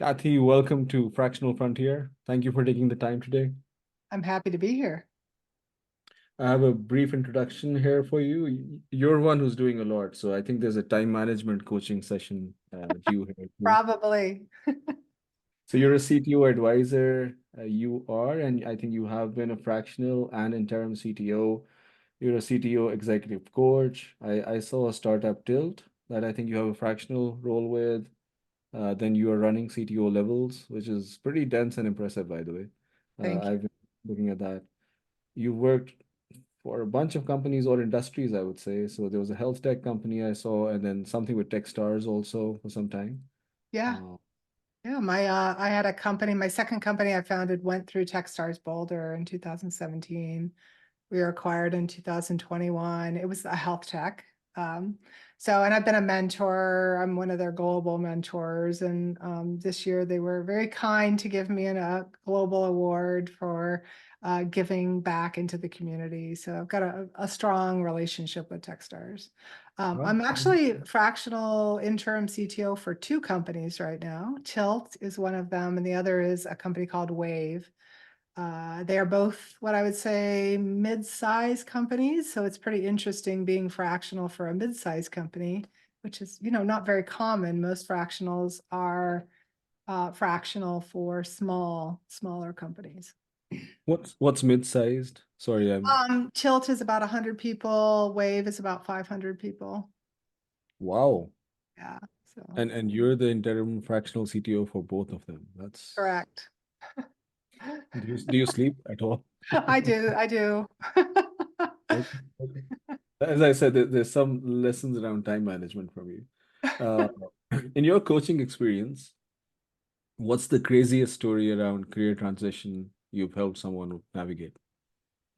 Kathy, welcome to Fractional Frontier. Thank you for taking the time today. I'm happy to be here. I have a brief introduction here for you. You're one who's doing a lot, so I think there's a time management coaching session due here too. Probably. So you're a CTO advisor, you are, and I think you have been a fractional and interim CTO. You're a CTO executive coach. I saw a startup Tilt that I think you have a fractional role with. Then you are running CTO levels, which is pretty dense and impressive, by the way. Thank you. I've been looking at that. You worked for a bunch of companies or industries, I would say. So there was a health tech company I saw, and then something with Techstars also for some time. Yeah. Uh, Yeah. I had a company, my second company I founded went through Techstars Boulder in 2017. We were acquired in 2021. It was a health tech. Um, and I've been a mentor. I'm one of their global mentors. And this year they were very kind to give me a global award for giving back into the community. So I've got a strong relationship with Techstars. well, I'm actually fractional interim CTO for two companies right now. Tilt is one of them, and the other is a company called Wave. They are both what I would say mid-size companies. So it's pretty interesting being fractional for a mid-size company, which is, not very common. Most fractionals are fractional for smaller companies. what's mid-sized? Sorry, I'm Tilt is about 100 people. Wave is about 500 people. wow. Yeah, so And you're the interim fractional CTO for both of them. That's correct. do you sleep at all? I do, I do. Okay, okay. As I said, there's some lessons around time management from you. Uh, in your coaching experience, what's the craziest story around career transition you've helped someone navigate?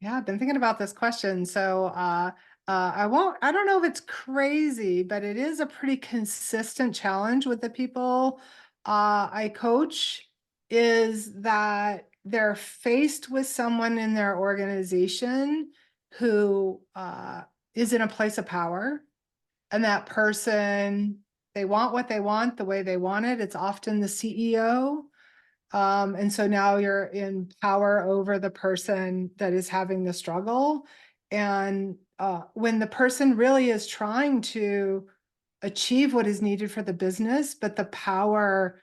Yeah, I've been thinking about this question. I don't know if it's crazy, but it is a pretty consistent challenge with the people I coach is that they're faced with someone in their organization who is in a place of power, and that person, they want what they want the way they want it. It's often the CEO. And so now you're in power over the person that is having the struggle. And when the person really is trying to achieve what is needed for the business, but the power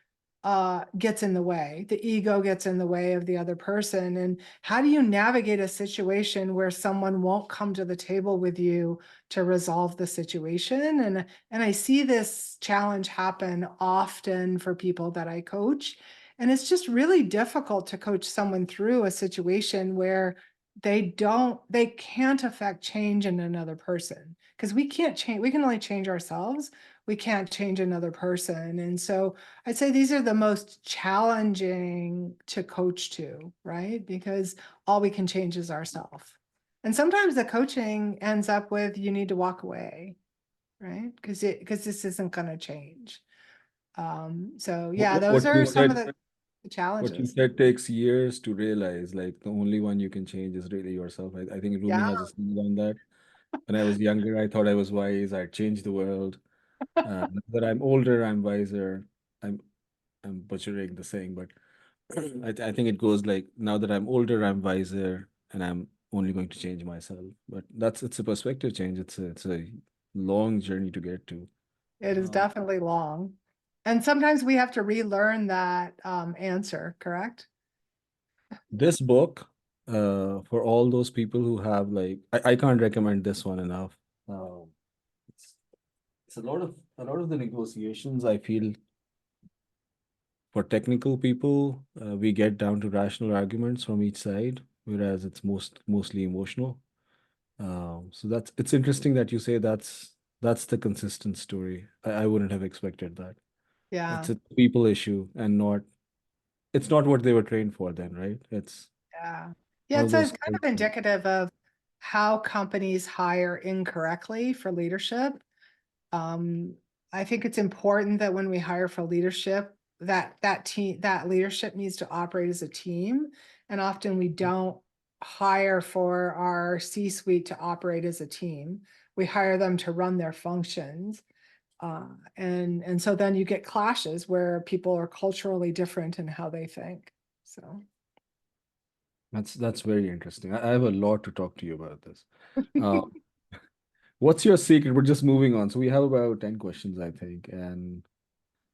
gets in the way, the ego gets in the way of the other person. And how do you navigate a situation where someone won't come to the table with you to resolve the situation? And I see this challenge happen often for people that I coach. And it's just really difficult to coach someone through a situation where they can't affect change in another person because we can't change, we can only change ourselves. We can't change another person. And so I'd say these are the most challenging to coach to, right? Because all we can change is ourselves. And sometimes the coaching ends up with you need to walk away, right? Because this isn't going to change. So yeah, those What you are some of said, the what you challenges. said takes years to realize. Like the only one you can change is really yourself. I think Rumi Yeah. has a saying on that. When I was younger, I thought I was wise. I'd change the world. Now that I'm older, I'm wiser. I'm I'm butchering the saying, but I think it goes like now that I'm older, I'm wiser, and I'm only going to change myself. But it's a perspective change. It's a long journey to get to. It is Uh, definitely long. And sometimes we have to relearn that answer, correct? this book, for all those people who have like, I can't recommend this one enough. It's, it's a lot of the negotiations I feel for technical people, we get down to rational arguments from each side, whereas it's mostly emotional. So it's interesting that you say that's the consistent story. I wouldn't have expected that. It's Yeah. a people issue and not it's not what they were trained for then, right? It's Yeah. Yeah, one of it's those kind of indicative of how companies hire incorrectly for leadership. Um, I think it's important that when we hire for leadership, that leadership needs to operate as a team. And often we don't hire for our C-suite to operate as a team. We hire them to run their functions. And so then you get clashes where people are culturally different in how they think. So That's very interesting. I have a lot to talk to you about this. Uh, what's your secret? We're just moving on. So we have about 10 questions, I think. And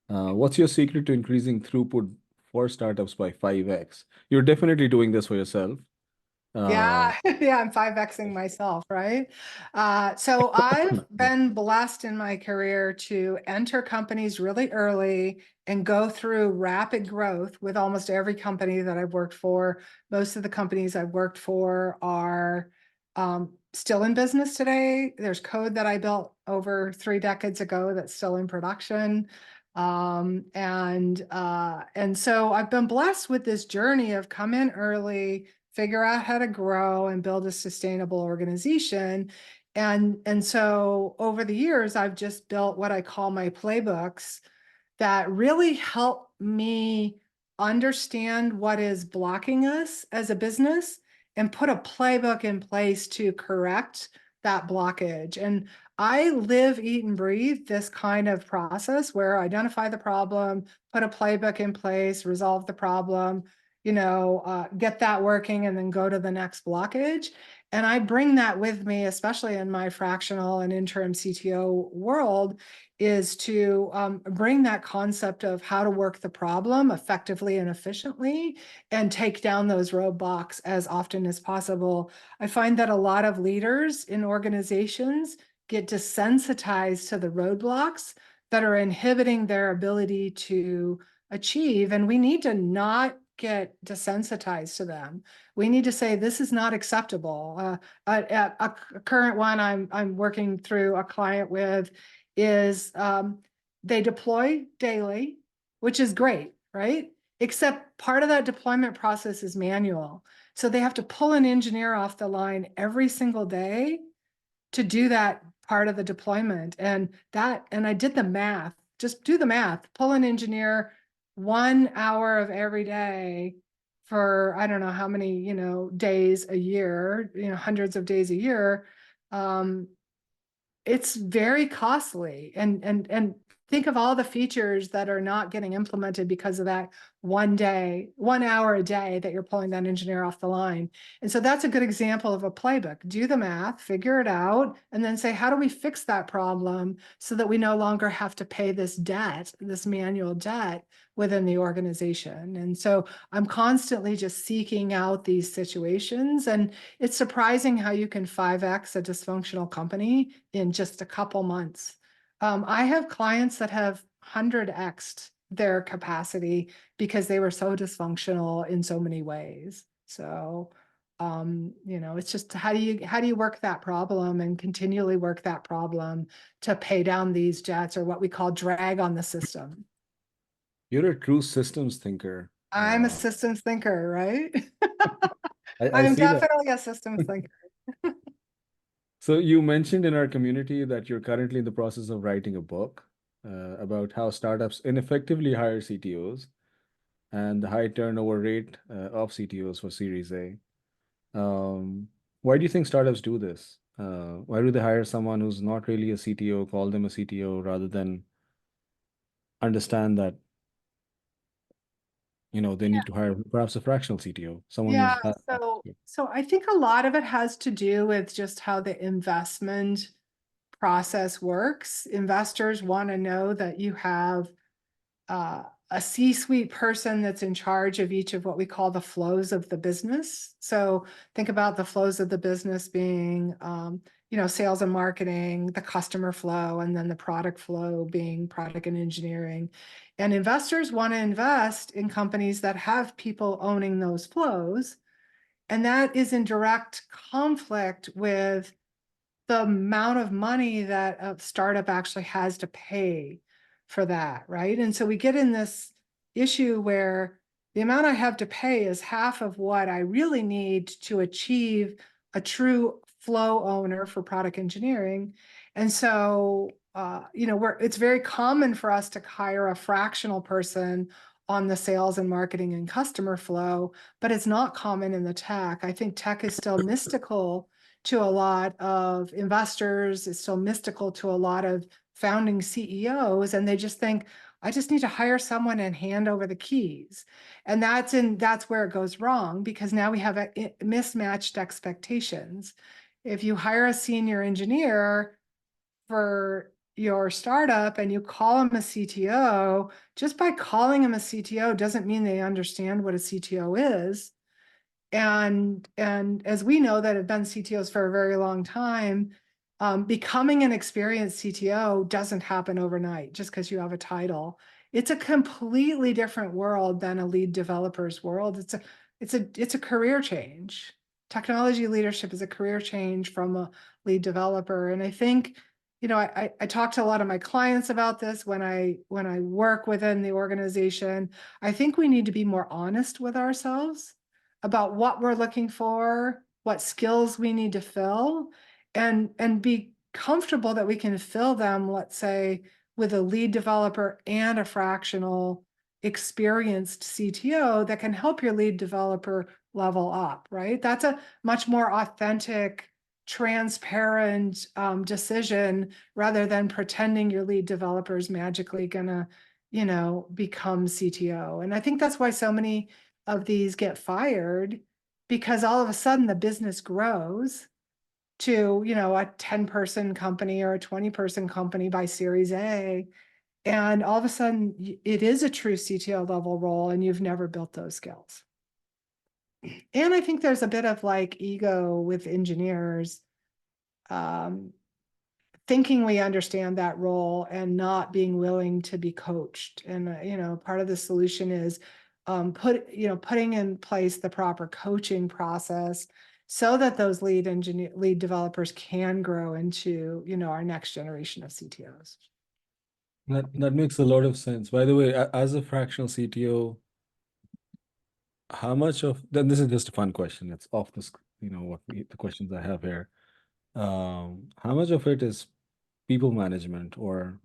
what's your secret to increasing throughput for startups by 5x? You're definitely doing this for yourself. yeah, yeah, I'm 5Xing myself, right? So I've been blessed in my career to enter companies really early and go through rapid growth with almost every company that I've worked for. Most of the companies I've worked for are still in business today. There's code that I built over 3 decades ago that's still in production. And so I've been blessed with this journey of come in early, figure out how to grow and build a sustainable organization. And so over the years, I've just built what I call my playbooks that really help me understand what is blocking us as a business and put a playbook in place to correct that blockage. And I live, eat, and breathe this kind of process where I identify the problem, put a playbook in place, resolve the problem, get that working, and then go to the next blockage. And I bring that with me, especially in my fractional and interim CTO world, is to bring that concept of how to work the problem effectively and efficiently and take down those roadblocks as often as possible. I find that a lot of leaders in organizations get desensitized to the roadblocks that are inhibiting their ability to achieve, and we need to not get desensitized to them. We need to say this is not acceptable. A current one I'm working through a client with is they deploy daily, which is great, right? Except part of that deployment process is manual. So they have to pull an engineer off the line every single day to do that part of the deployment. And I did the math, just do the math, pull an engineer 1 hour of every day for, I don't know how many, days a year, hundreds of days a year. It's very costly, and think of all the features that are not getting implemented because of that 1 hour a day that you're pulling that engineer off the line. And so that's a good example of a playbook. Do the math, figure it out, and then say, how do we fix that problem so that we no longer have to pay this debt, this manual debt within the organization? And so I'm constantly just seeking out these situations, and it's surprising how you can 5X a dysfunctional company in just a couple months. I have clients that have 100X'd their capacity because they were so dysfunctional in so many ways. So, it's just how do you work that problem and continually work that problem to pay down these debts, or what we call drag on the system. You're a true systems thinker. I'm a systems thinker, right? I I'm see that. definitely a systems thinker. So you mentioned in our community that you're currently in the process of writing a book about how startups ineffectively hire CTOs and the high turnover rate of CTOs for Series A. Why do you think startups do this? Why do they hire someone who's not really a CTO, call them a CTO, rather than understand that, they need to hire perhaps a fractional CTO, someone Yeah, who's had. so I think a lot of it has to do with just how the investment process works. Investors want to know that you have a C-suite person that's in charge of each of what we call the flows of the business. So think about the flows of the business being, sales and marketing, the customer flow, and then the product flow being product and engineering. And investors want to invest in companies that have people owning those flows. And that is in direct conflict with the amount of money that a startup actually has to pay for that, right? And so we get in this issue where the amount I have to pay is half of what I really need to achieve a true flow owner for product engineering. And so, it's very common for us to hire a fractional person on the sales and marketing and customer flow, but it's not common in the tech. I think tech is still mystical to a lot of investors. It's still mystical to a lot of founding CEOs, and they just think, I just need to hire someone and hand over the keys. And that's where it goes wrong, because now we have mismatched expectations. If you hire a senior engineer for your startup and you call them a CTO, just by calling them a CTO doesn't mean they understand what a CTO is. And as we know that have been CTOs for a very long time, becoming an experienced CTO doesn't happen overnight just because you have a title. It's a completely different world than a lead developer's world. It's a career change. Technology leadership is a career change from a lead developer. And I think, I talk to a lot of my clients about this when I work within the organization. I think we need to be more honest with ourselves about what we're looking for, what skills we need to fill, and be comfortable that we can fill them, let's say, with a lead developer and a fractional experienced CTO that can help your lead developer level up, right? That's a much more authentic, transparent decision rather than pretending your lead developer is magically gonna, become CTO. And I think that's why so many of these get fired, because all of a sudden the business grows to, a 10-person company or a 20-person company by Series A. And all of a sudden it is a true CTO level role and you've never built those skills. And I think there's a bit of like ego with engineers, thinking we understand that role and not being willing to be coached. And, part of the solution is putting in place the proper coaching process so that those lead developers can grow into, our next generation of CTOs. That makes a lot of sense. By the way, as a fractional CTO, how much of then this is just a fun question. It's off the the questions I have here. How much of it is people management, or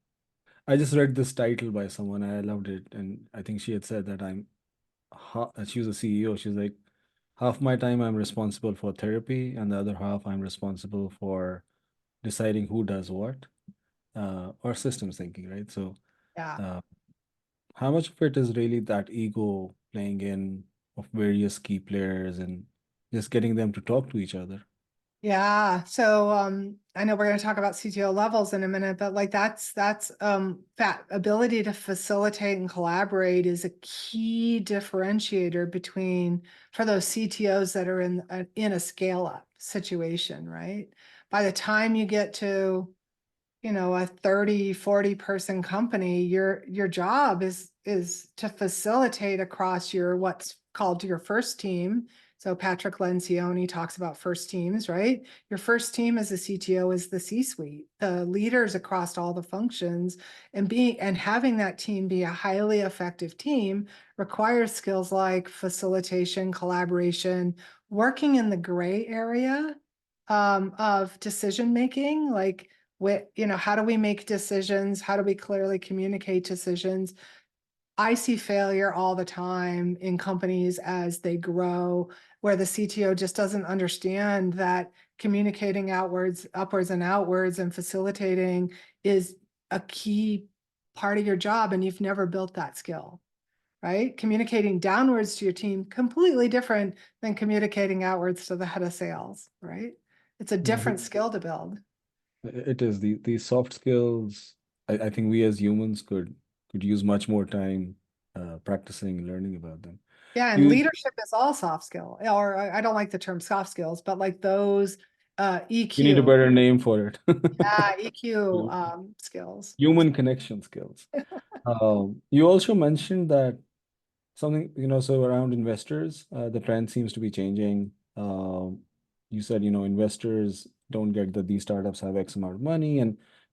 I just read this title by someone, I loved it, and I think she had said that she was a CEO. She's like, half my time I'm responsible for therapy, and the other half I'm responsible for deciding who does what, or systems thinking, right? So, Yeah. uh, how much of it is really that ego playing in of various key players and just getting them to talk to each other? Yeah. So I know we're going to talk about CTO levels in a minute, but like that's that ability to facilitate and collaborate is a key differentiator between for those CTOs that are in a scale up situation, right? By the time you get to, a 30, 40 person company, your job is to facilitate across your what's called your first team. So Patrick Lencioni talks about first teams, right? Your first team as a CTO is the C-suite, the leaders across all the functions, and having that team be a highly effective team requires skills like facilitation, collaboration, working in the gray area of decision making, like how do we make decisions? How do we clearly communicate decisions? I see failure all the time in companies as they grow, where the CTO just doesn't understand that communicating upwards and outwards and facilitating is a key part of your job, and you've never built that skill, right? Communicating downwards to your team, completely different than communicating outwards to the head of sales, right? It's a Yeah, different skill to build. it is these soft skills. I think we as humans could use much more time practicing and learning about them. Yeah, and You leadership is all soft skill, or I don't like the term soft skills, but like those you need a EQ, better name for it. yeah, EQ You skills. human connection skills. You also mentioned that something, so around investors, the trend seems to be changing. You said, investors don't get that these startups have X amount of money,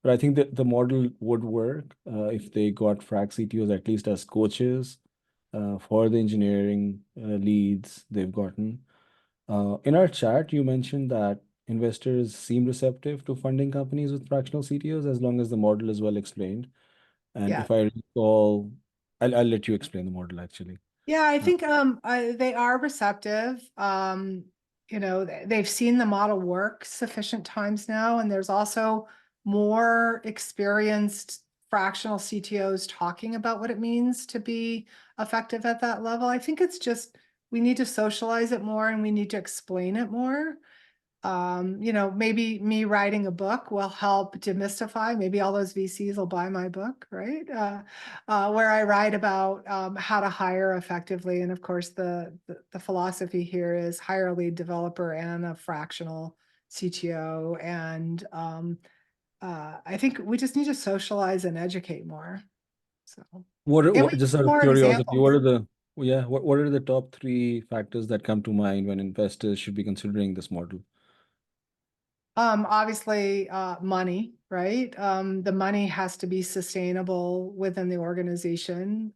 but I think that the model would work if they got frac CTOs at least as coaches for the engineering leads they've gotten. In our chat, you mentioned that investors seem receptive to funding companies with fractional CTOs as long as the model is well explained. And Yeah. if I recall, I'll let you explain the model actually. Yeah, I Uh, think they are receptive. They've seen the model work sufficient times now, and there's also more experienced fractional CTOs talking about what it means to be effective at that level. I think it's just, we need to socialize it more and we need to explain it more. Maybe me writing a book will help demystify. Maybe all those VCs will buy my book, right? Where I write about how to hire effectively. And of course, the philosophy here is hire a lead developer and a fractional CTO. And I think we just need to socialize and educate more. So, and we What just need out of more curiosity, examples. what are the top three factors that come to mind when investors should be considering this model? Obviously, money, right? The money has to be sustainable within the organization.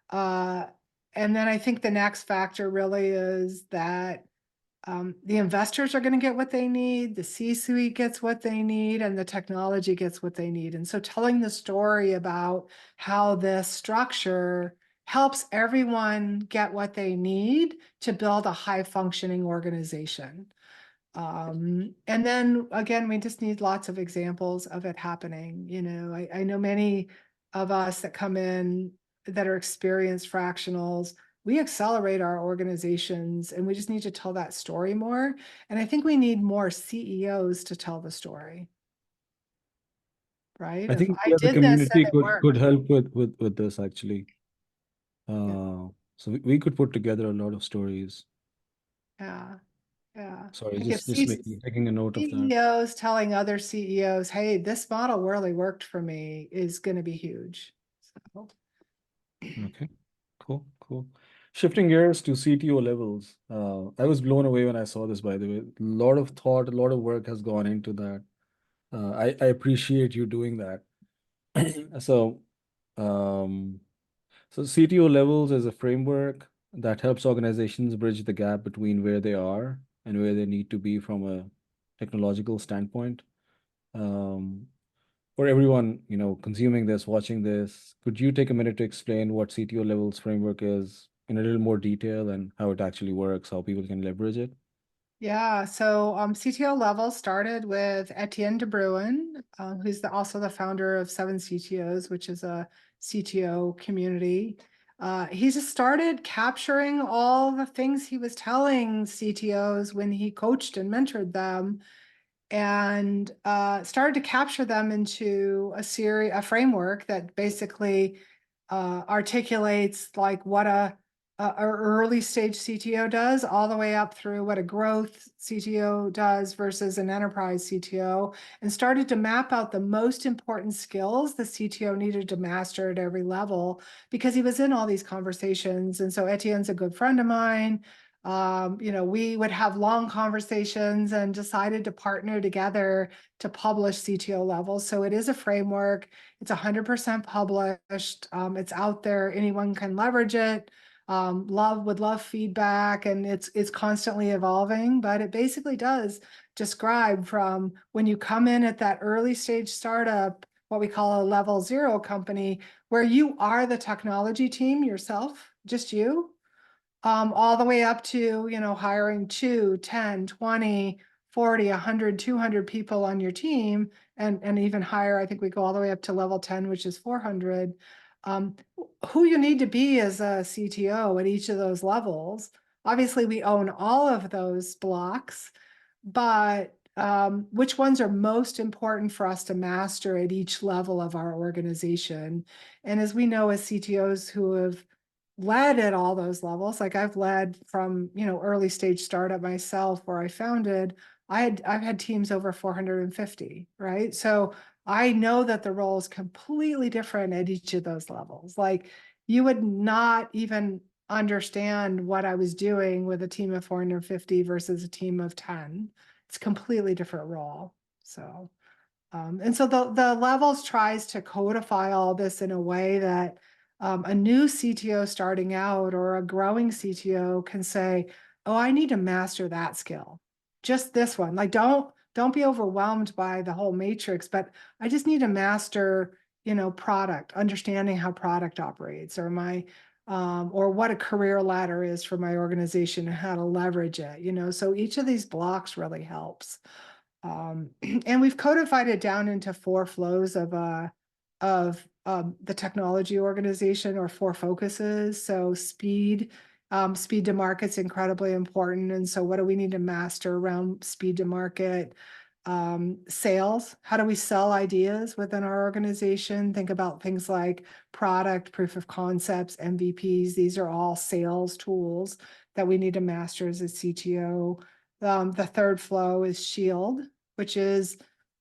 Uh, and then I think the next factor really is that the investors are going to get what they need, the C-suite gets what they need, and the technology gets what they need. And so telling the story about how this structure helps everyone get what they need to build a high-functioning organization. And then again, we just need lots of examples of it happening. I know many of us that come in that are experienced fractionals, we accelerate our organizations and we just need to tell that story more. And I think we need more CEOs to tell the story, right? I Of think I the did this and community it could worked. help with this actually. Yeah, So we could put together a lot of stories. yeah, yeah. Sorry, Like if just taking a note of that. CEOs telling other CEOs, hey, this model really worked for me is going to be huge. So. Okay, cool, cool. Shifting gears to CTO levels. I was blown away when I saw this, by the way. A lot of thought, a lot of work has gone into that. I appreciate you doing that. So, um, so CTO levels is a framework that helps organizations bridge the gap between where they are and where they need to be from a technological standpoint. Um, for everyone, consuming this, watching this, could you take a minute to explain what CTO levels framework is in a little more detail and how it actually works, how people can leverage it? Yeah, so CTO level started with Etienne de Bruin, who's also the founder of Seven CTOs, which is a CTO community. He just started capturing all the things he was telling CTOs when he coached and mentored them, and started to capture them into a framework that basically articulates like what a early stage CTO does, all the way up through what a growth CTO does versus an enterprise CTO, and started to map out the most important skills the CTO needed to master at every level, because he was in all these conversations. And so Etienne's a good friend of mine. We would have long conversations and decided to partner together to publish CTO levels. So it is a framework. It's 100% published. It's out there. Anyone can leverage it. Would love feedback, and it's constantly evolving, but it basically does describe from when you come in at that early stage startup, what we call a level 0 company, where you are the technology team yourself, just you, all the way up to, hiring 2, 10, 20, 40, 100, 200 people on your team, and even higher. I think we go all the way up to level 10, which is 400. Um, who you need to be as a CTO at each of those levels. Obviously, we own all of those blocks, but which ones are most important for us to master at each level of our organization? And as we know, as CTOs who have led at all those levels, like I've led from early stage startup myself, where I founded, I've had teams over 450, right? So I know that the role is completely different at each of those levels. Like you would not even understand what I was doing with a team of 450 versus a team of 10. It's a completely different role. So and so the levels tries to codify all this in a way that a new CTO starting out or a growing CTO can say, oh, I need to master that skill. Just this one. Like don't be overwhelmed by the whole matrix, but I just need to master, product, understanding how product operates, or or what a career ladder is for my organization and how to leverage it. So each of these blocks really helps. And we've codified it down into 4 flows of the technology organization, or 4 focuses. So speed, speed to market's incredibly important. And so what do we need to master around speed to market? Sales, how do we sell ideas within our organization? Think about things like product, proof of concepts, MVPs. These are all sales tools that we need to master as a CTO. The third flow is shield, which is,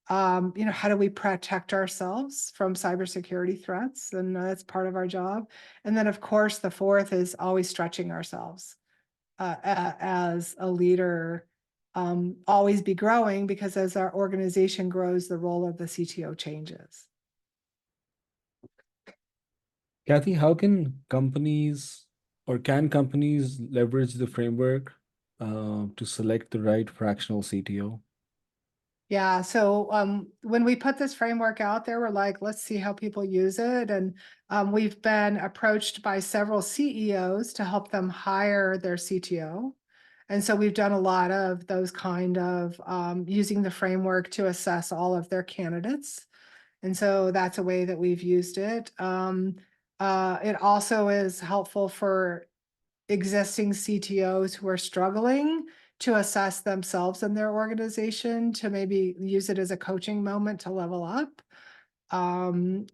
how do we protect ourselves from cybersecurity threats? And that's part of our job. And then, of course, the fourth is always stretching ourselves as a leader, always be growing, because as our organization grows, the role of the CTO changes. Kathy, how can companies or can companies leverage the framework to select the right fractional CTO? Yeah, so when we put this framework out there, we're like, let's see how people use it. And we've been approached by several CEOs to help them hire their CTO. And so we've done a lot of those kind of using the framework to assess all of their candidates. And so that's a way that we've used it. It also is helpful for existing CTOs who are struggling to assess themselves and their organization, to maybe use it as a coaching moment to level up. And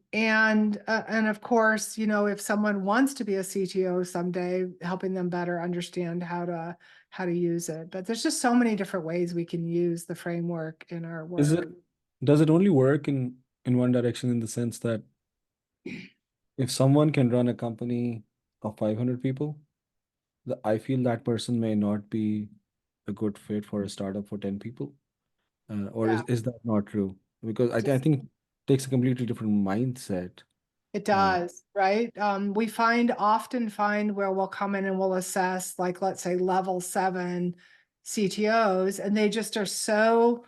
of course, if someone wants to be a CTO someday, helping them better understand how to use it. But there's just so many different ways we can use the framework in our Is work. it does it only work in one direction, in the sense that if someone can run a company of 500 people, I feel that person may not be a good fit for a startup for 10 people? Or Yeah, is that not true? Because I just think it takes a completely different mindset. it Uh, does, right? We often find where we'll come in and we'll assess, like, let's say level 7 CTOs, and they just are so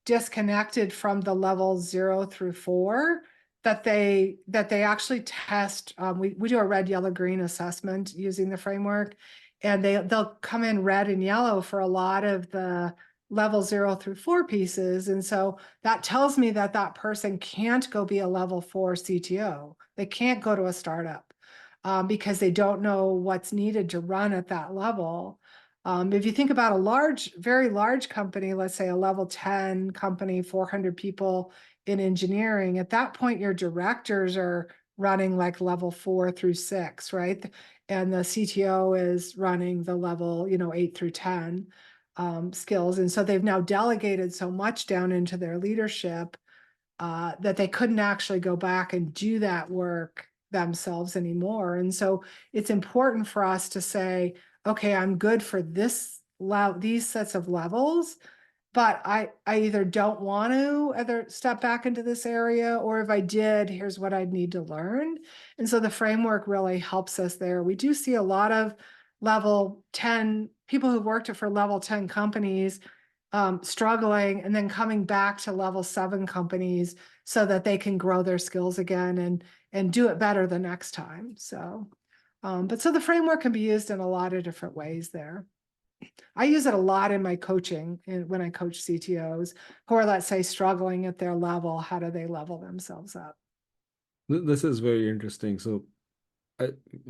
disconnected from the levels 0 through 4 that they actually test. We do a red, yellow, green assessment using the framework, and they'll come in red and yellow for a lot of the level 0 through 4 pieces. And so that tells me that that person can't go be a level 4 CTO. They can't go to a startup because they don't know what's needed to run at that level. If you think about very large company, let's say a level 10 company, 400 people in engineering, at that point, your directors are running like level 4 through 6, right? And the CTO is running the level, 8 through 10 skills. And so they've now delegated so much down into their leadership that they couldn't actually go back and do that work themselves anymore. And so it's important for us to say, okay, I'm good for these sets of levels, but I either don't want to either step back into this area, or if I did, here's what I'd need to learn. And so the framework really helps us there. We do see a lot of level 10 people who've worked for level 10 companies struggling, and then coming back to level 7 companies so that they can grow their skills again and do it better the next time. So, but so the framework can be used in a lot of different ways there. I use it a lot in my coaching, when I coach CTOs who are, let's say, struggling at their level. How do they level themselves up? this is very interesting. So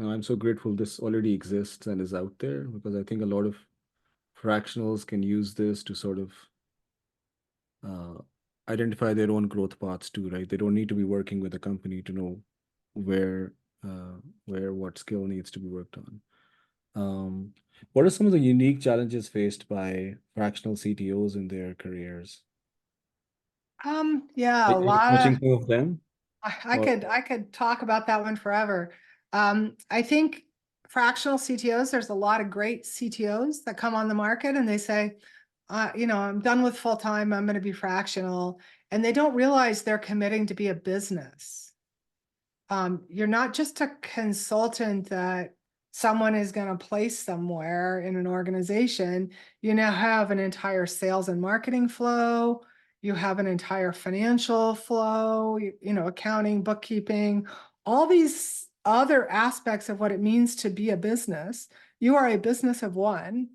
I'm so grateful this already exists and is out there, because I think a lot of fractionals can use this to sort of uh, identify their own growth paths too, right? They don't need to be working with a company to know where what skill needs to be worked on. What are some of the unique challenges faced by fractional CTOs in their careers? Yeah, Are a you lot of coaching some of them? Or I could talk about that one forever. I think fractional CTOs, there's a lot of great CTOs that come on the market and they say, I'm done with full time, I'm going to be fractional. And they don't realize they're committing to be a business. You're not just a consultant that someone is going to place somewhere in an organization. You now have an entire sales and marketing flow. You have an entire financial flow, accounting, bookkeeping, all these other aspects of what it means to be a business. You are a business of one.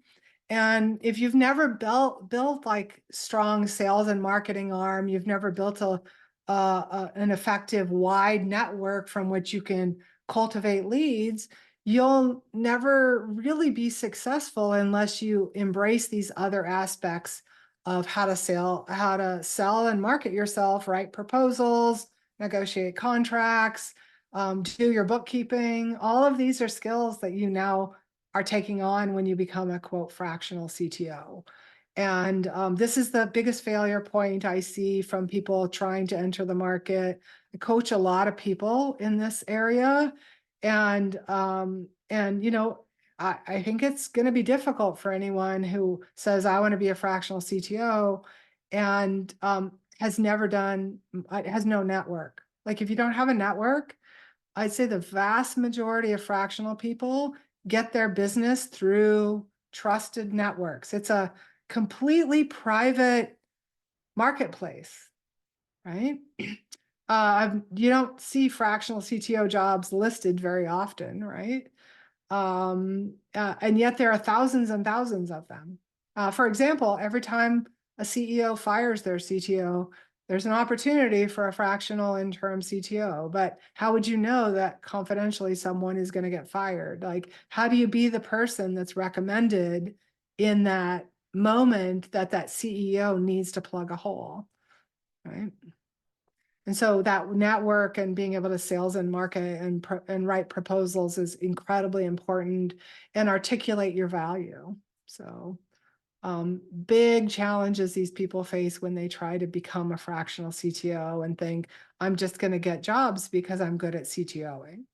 And if you've never built like strong sales and marketing arm, you've never built an effective wide network from which you can cultivate leads, you'll never really be successful unless you embrace these other aspects of how to sell and market yourself, write proposals, negotiate contracts, do your bookkeeping. All of these are skills that you now are taking on when you become a quote fractional CTO. And this is the biggest failure point I see from people trying to enter the market. I coach a lot of people in this area, and you know, I think it's going to be difficult for anyone who says I want to be a fractional CTO and has never done, has no network. Like if you don't have a network, I'd say the vast majority of fractional people get their business through trusted networks. It's a completely private marketplace, right? You don't see fractional CTO jobs listed very often, right? And yet there are thousands and thousands of them. For example, every time a CEO fires their CTO, there's an opportunity for a fractional interim CTO, but how would you know that confidentially someone is going to get fired? Like, how do you be the person that's recommended in that moment that that CEO needs to plug a hole, right? And so that network and being able to sales and market and write proposals is incredibly important and articulate your value. So big challenges these people face when they try to become a fractional CTO and think, I'm just going to get jobs because I'm good at CTOing.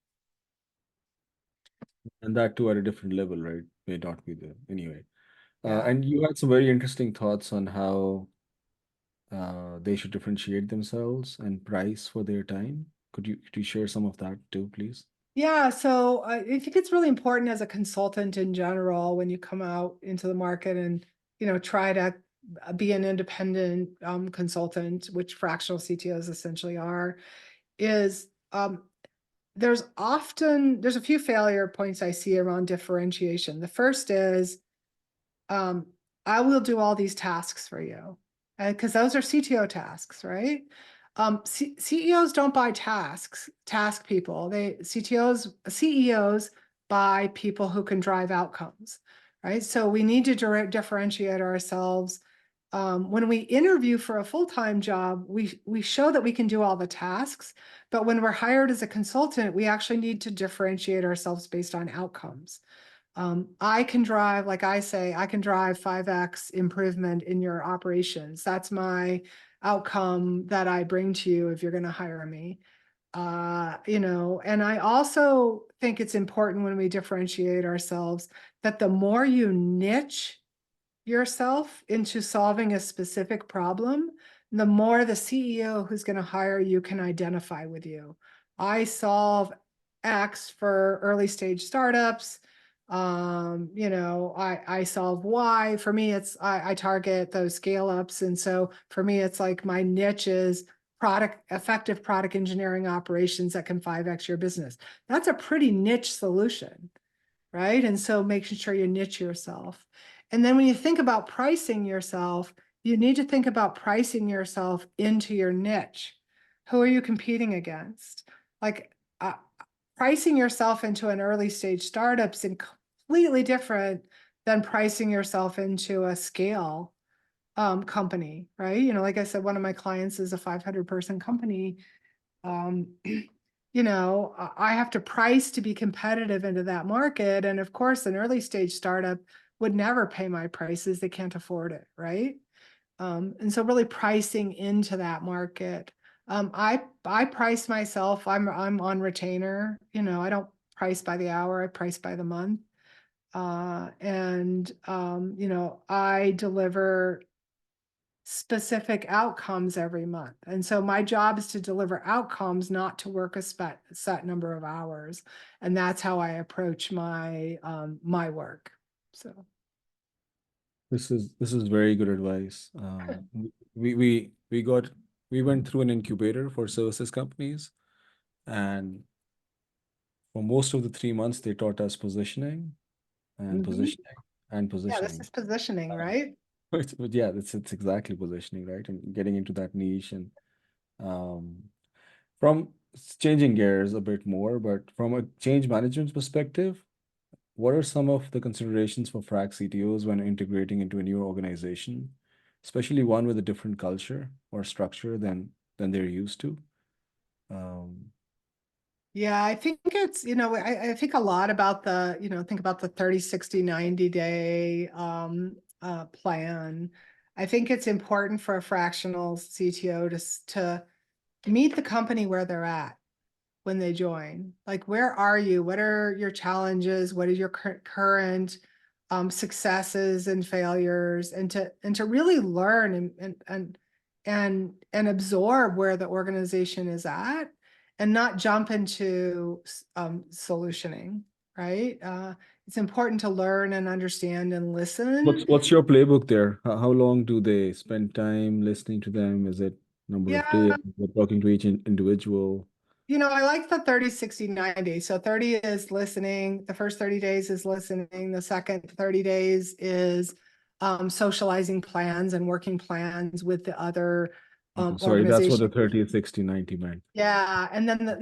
And that too at a different level, right? May not be there anyway. Yeah. And you had some very interesting thoughts on how they should differentiate themselves and price for their time. Could you share some of that too, please? Yeah, so I think it's really important as a consultant in general when you come out into the market and try to be an independent consultant, which fractional CTOs essentially are, is there's a few failure points I see around differentiation. The first is um, I will do all these tasks for you because those are CTO tasks, right? CEOs don't buy task people. CEOs buy people who can drive outcomes, right? So we need to differentiate ourselves. When we interview for a full-time job, we show that we can do all the tasks, but when we're hired as a consultant, we actually need to differentiate ourselves based on outcomes. I can drive, like I say, I can drive 5x improvement in your operations. That's my outcome that I bring to you if you're going to hire me. And I also think it's important when we differentiate ourselves that the more you niche yourself into solving a specific problem, the more the CEO who's going to hire you can identify with you. I solve X for early stage startups. I solve Y. For me, I target those scale ups. And so for me, it's like my niche is effective product engineering operations that can 5x your business. That's a pretty niche solution, right? And so making sure you niche yourself. And then when you think about pricing yourself, you need to think about pricing yourself into your niche. Who are you competing against? Like pricing yourself into an early stage startup is completely different than pricing yourself into a scale company, right? Like I said, one of my clients is a 500-person company. I have to price to be competitive into that market. And of course, an early stage startup would never pay my prices. They can't afford it, right? And so really pricing into that market. I price myself. I'm on retainer. I don't price by the hour. I price by the month. I deliver specific outcomes every month. And so my job is to deliver outcomes, not to work a set number of hours. And that's how I approach my work. So This is very good advice. We we we got we went through an incubator for services companies, and for most of the 3 months they taught us positioning and mhm. positioning. and Yeah, this positioning. is positioning, Um, right? but yeah, it's exactly positioning, right? And getting into that niche and um, from changing gears a bit more, but from a change management perspective, what are some of the considerations for frac CTOs when integrating into a new organization, especially one with a different culture or structure than they're used to? Um, Yeah, I think it's, I think a lot about think about the 30, 60, 90 day plan. I think it's important for a fractional CTO to meet the company where they're at when they join. Like, where are you? What are your challenges? What are your current successes and failures? And to really learn and absorb where the organization is at, and not jump into solutioning, right? It's important to learn and understand and listen. what's your playbook there? How long do they spend time listening to them? Is it number of Yeah, days? We're talking to each individual. I like the 30, 60, 90. So 30 is listening. The first 30 days is listening. The second 30 days is socializing plans and working plans with the other Sorry, that's what the organization. 30, 60, 90 meant. Yeah, and then the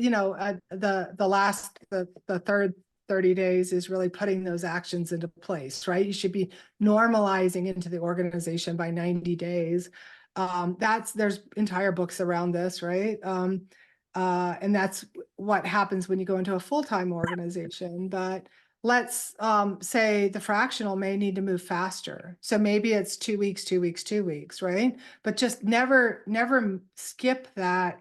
third 30 days is really putting those actions into place, right? You should be normalizing into the organization by 90 days. There's entire books around this, right? And that's what happens when you go into a full-time organization. But let's say the fractional may need to move faster. So maybe it's 2 weeks, 2 weeks, 2 weeks, right? But just never skip that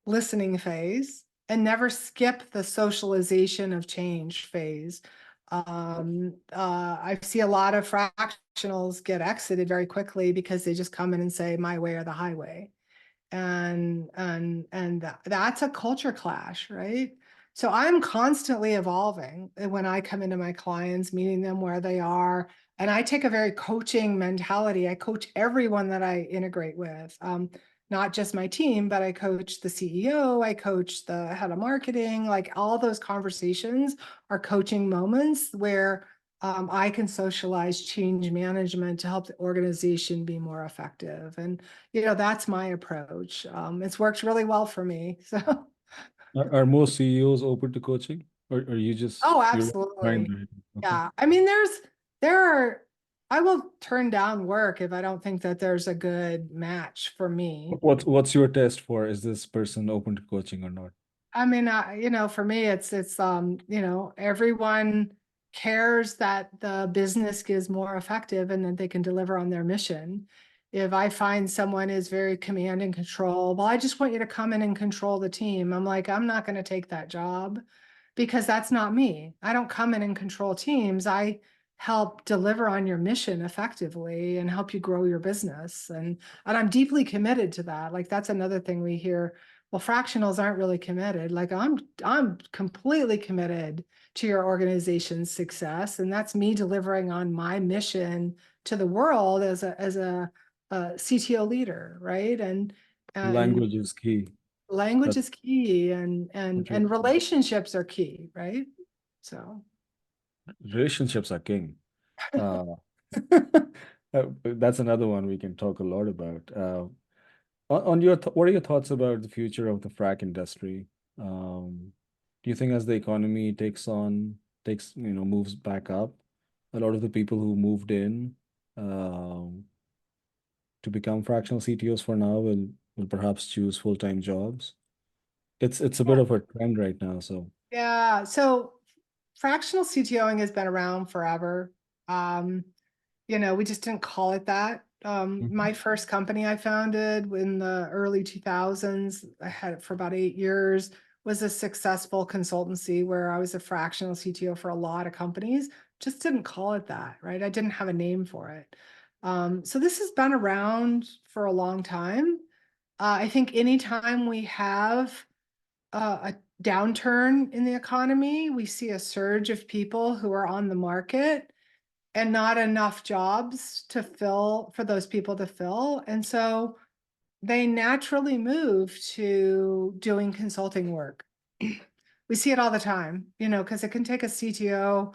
listening phase and never skip the socialization of change phase. I see a lot of fractionals get exited very quickly because they just come in and say my way or the highway, and that's a culture clash, right? So I'm constantly evolving when I come into my clients, meeting them where they are. And I take a very coaching mentality. I coach everyone that I integrate with, not just my team, but I coach the CEO, I coach the head of marketing. Like, all those conversations are coaching moments where I can socialize change management to help the organization be more effective. And that's my approach. It's worked really well for me. So, Are most CEOs open to coaching, or oh, you're trying absolutely. to? Okay. Yeah. I mean, there are, I will turn down work if I don't think that there's a good match for me. What's your test for? Is this person open to coaching or not? I mean, for me, everyone cares that the business is more effective and that they can deliver on their mission. If I find someone is very command and control, well, I just want you to come in and control the team. I'm like, I'm not going to take that job because that's not me. I don't come in and control teams. I help deliver on your mission effectively and help you grow your business. And I'm deeply committed to that. Like, that's another thing we hear. Well, fractionals aren't really committed. Like, I'm completely committed to your organization's success, and that's me delivering on my mission to the world as a CTO leader, right? And Language is key. language That's is key, and and what you and relationships are key, right? So relationships are king. Uh, that's another one we can talk a lot about. On your, what are your thoughts about the future of the frac industry? Do you think as the economy moves back up, a lot of the people who moved in um, to become fractional CTOs for now will perhaps choose full-time jobs? It's a bit of a trend right now. So yeah, so fractional CTOing has been around forever. Um, we just didn't call it that. Mhm. My first company I founded in the early 2000s, I had it for about 8 years, was a successful consultancy where I was a fractional CTO for a lot of companies. Just didn't call it that, right? I didn't have a name for it. So this has been around for a long time. I think anytime we have a downturn in the economy, we see a surge of people who are on the market and not enough jobs to fill for those people to fill. And so they naturally move to doing consulting work. We see it all the time, because it can take a CTO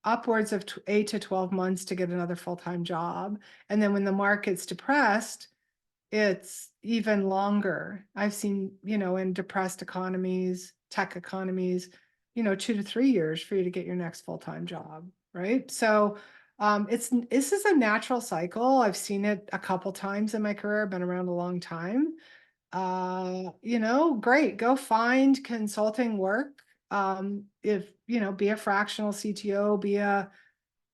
upwards of 8 to 12 months to get another full-time job. And then when the market's depressed, it's even longer. I've seen, in depressed economies, tech economies, 2 to 3 years for you to get your next full-time job, right? So this is a natural cycle. I've seen it a couple times in my career. I've been around a long time. Great. Go find consulting work. If, be a fractional CTO, be a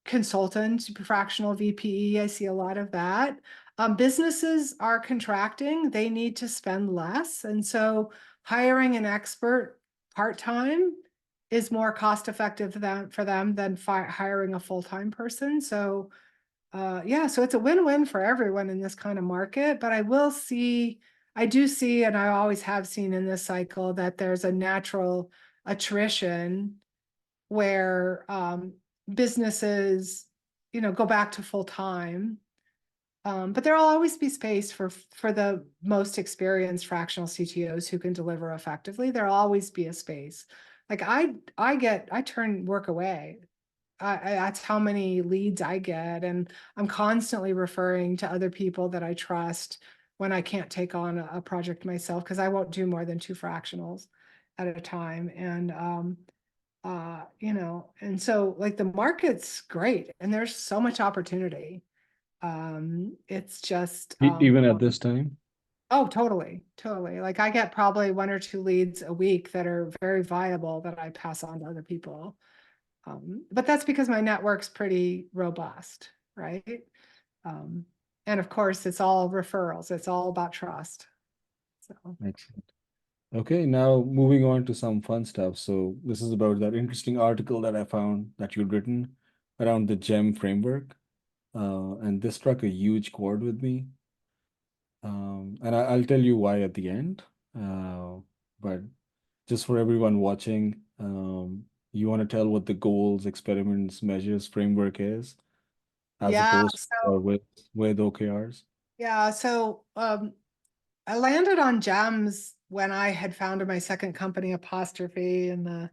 consultant, fractional VPE. I see a lot of that. Businesses are contracting. They need to spend less. And so hiring an expert part-time is more cost effective for them than hiring a full-time person. So yeah, so it's a win-win for everyone in this kind of market. But I do see, and I always have seen in this cycle that there's a natural attrition where businesses, go back to full time. But there'll always be space for the most experienced fractional CTOs who can deliver effectively. There'll always be a space. Like I turn work away. That's how many leads I get, and I'm constantly referring to other people that I trust when I can't take on a project myself, because I won't do more than 2 fractionals at a time. And and so like the market's great and there's so much opportunity. It's just Even at this time? oh, totally. Like I get probably 1 or 2 leads a week that are very viable that I pass on to other people. But that's because my network's pretty robust, right? Um, and of course, it's all referrals. It's all about trust. So Excellent. Okay, now moving on to some fun stuff. So this is about that interesting article that I found that you'd written around the GEM framework. And this struck a huge chord with me. And I'll tell you why at the end. But just for everyone watching, you want to tell what the goals, experiments, measures framework is, as yeah, opposed or with OKRs? yeah. So I landed on gems when I had founded my second company, Apostrophe, in the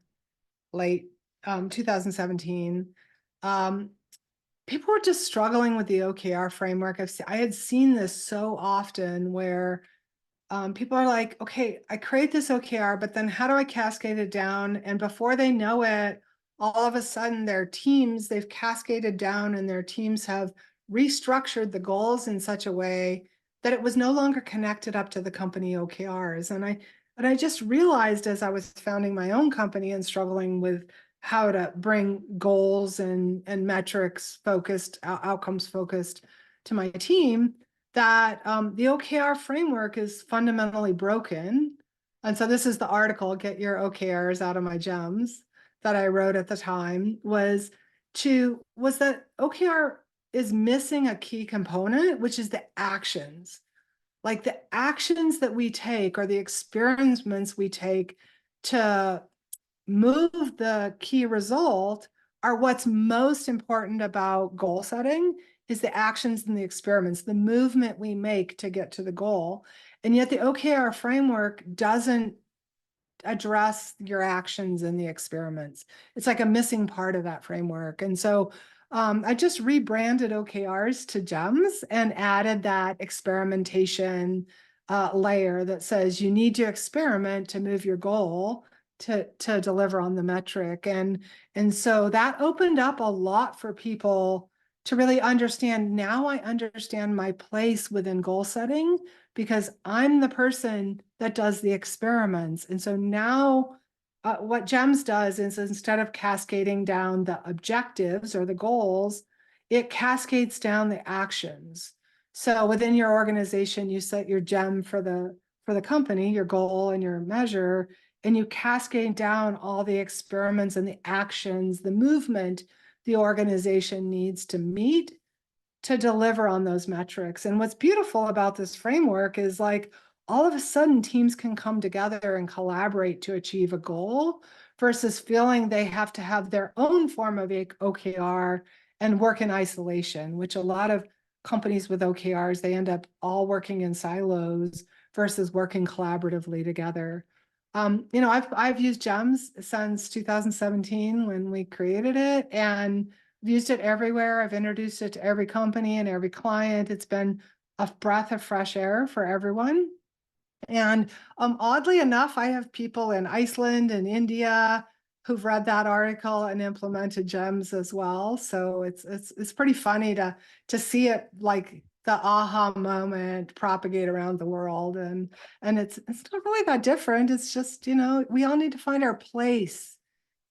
late 2017. Um, People were just struggling with the OKR framework. I had seen this so often where people are like, okay, I create this OKR, but then how do I cascade it down? And before they know it, all of a sudden they've cascaded down and their teams have restructured the goals in such a way that it was no longer connected up to the company OKRs. And I just realized as I was founding my own company and struggling with how to bring goals and metrics focused, outcomes focused to my team, that the OKR framework is fundamentally broken. And so this is the article, Get Your OKRs Out of My Gems, that I wrote at the time, was that OKR is missing a key component, which is the actions. Like the actions that we take or the experiments we take to move the key result are what's most important about goal setting is the actions and the experiments, the movement we make to get to the goal. And yet the OKR framework doesn't address your actions and the experiments. It's like a missing part of that framework. And so I just rebranded OKRs to GEMS and added that experimentation layer that says you need to experiment to move your goal to deliver on the metric. And so that opened up a lot for people to really understand. Now I understand my place within goal setting because I'm the person that does the experiments. And so now what GEMS does is instead of cascading down the objectives or the goals, it cascades down the actions. So within your organization, you set your GEM for the company, your goal and your measure, and you cascade down all the experiments and the actions, the movement the organization needs to meet to deliver on those metrics. And what's beautiful about this framework is like all of a sudden teams can come together and collaborate to achieve a goal versus feeling they have to have their own form of OKR and work in isolation, which a lot of companies with OKRs, they end up all working in silos versus working collaboratively together. I've used GEMS since 2017 when we created it, and I've used it everywhere. I've introduced it to every company and every client. It's been a breath of fresh air for everyone. And oddly enough, I have people in Iceland and India who've read that article and implemented GEMS as well. So it's pretty funny to see it, like the aha moment, propagate around the world. And it's not really that different. It's just, we all need to find our place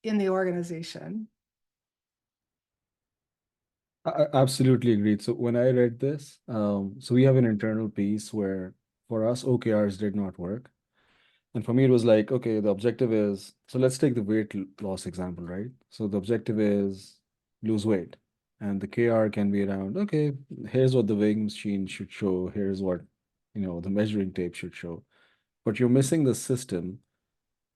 in the organization. I absolutely agreed. So when I read this, so we have an internal piece where for us OKRs did not work. And for me, it was like, okay, the objective is, so let's take the weight loss example, right? So the objective is lose weight. And the KR can be around, okay, here's what the weighing machine should show. Here's what, the measuring tape should show. But you're missing the system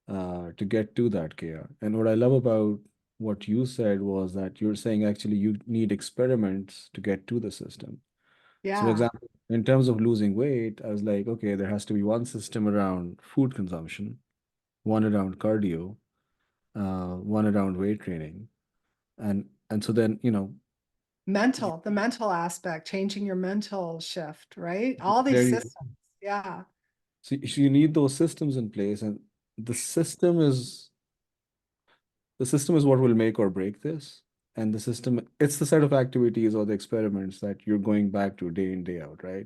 to get to that KR. And what I love about what you said was that you're saying actually you need experiments to get to the system. So, for Yeah, example, in terms of losing weight, I was like, okay, there has to be one system around food consumption, one around cardio, one around weight training, and so then you, the mental aspect, changing your mental shift, right? All these there you systems. Yeah. so you need those systems in place, and the system is the system is what will make or break this. And the system, it's the set of activities or the experiments that you're going back to day in, day out, right?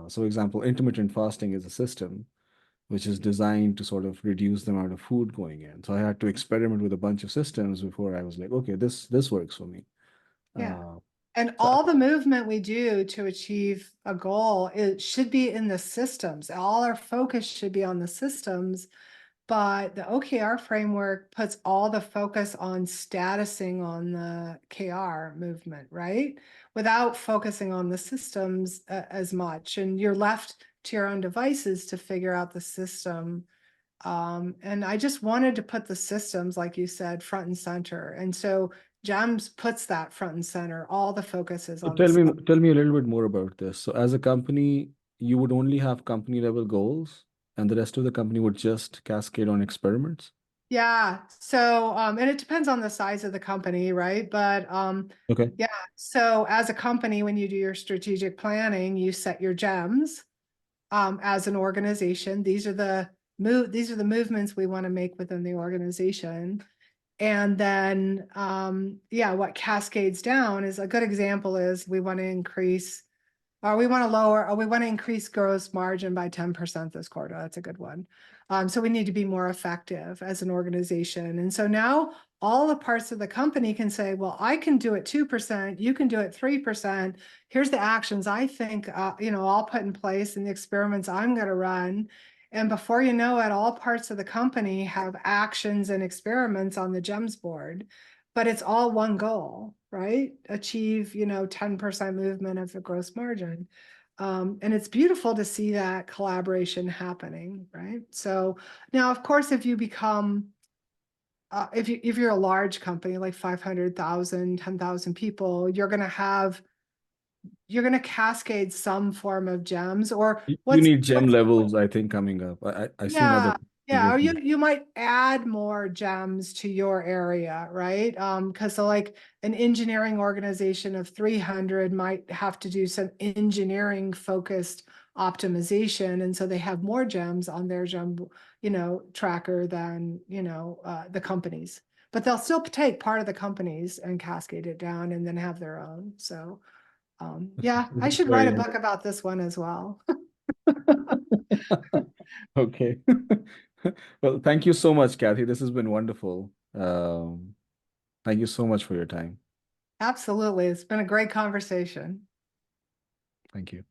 So, example, intermittent fasting is a system which is designed to sort of reduce the amount of food going in. So I had to experiment with a bunch of systems before I was like, okay, this works for me. Yeah. Uh, And so all the movement we do to achieve a goal, it should be in the systems. All our focus should be on the systems, but the OKR framework puts all the focus on statusing on the KR movement, right? Without focusing on the systems as much. And you're left to your own devices to figure out the system. And I just wanted to put the systems, like you said, front and center. And so GEMS puts that front and center. All the focus is so on the tell me a little bit more about this. So as a company, you would only have company level goals, and the rest of the company would just cascade on experiments. Yeah. So, and it depends on the size of the company, right? But Okay. yeah. So as a company, when you do your strategic planning, you set your GEMs as an organization. These are the movements we want to make within the organization. And then yeah, what cascades down is a good example is we want to increase or we want to lower, or we want to increase gross margin by 10% this quarter. That's a good one. So we need to be more effective as an organization. And so now all the parts of the company can say, well, I can do it 2%, you can do it 3%. Here's the actions I think, I'll put in place and the experiments I'm going to run. And before you know it, all parts of the company have actions and experiments on the GEMS board, but it's all one goal, right? Achieve, 10% movement of the gross margin. And it's beautiful to see that collaboration happening, right? So now, of course, if you become, if you're a large company, like 500,000, 10,000 people, you're going to cascade some form of GEMs or You what's, need gem levels, I think, coming up. I seen other yeah, people yeah, or you working. you might add more gems to your area, right? Because so like an engineering organization of 300 might have to do some engineering focused optimization, and so they have more gems on their gem, tracker than the companies. But they'll still take part of the companies and cascade it down, and then have their own. So yeah, This I is should write a very book about this one as well. okay. Well, thank you so much, Kathy. This has been wonderful. Thank you so much for your time. Absolutely, it's been a great conversation. Thank you.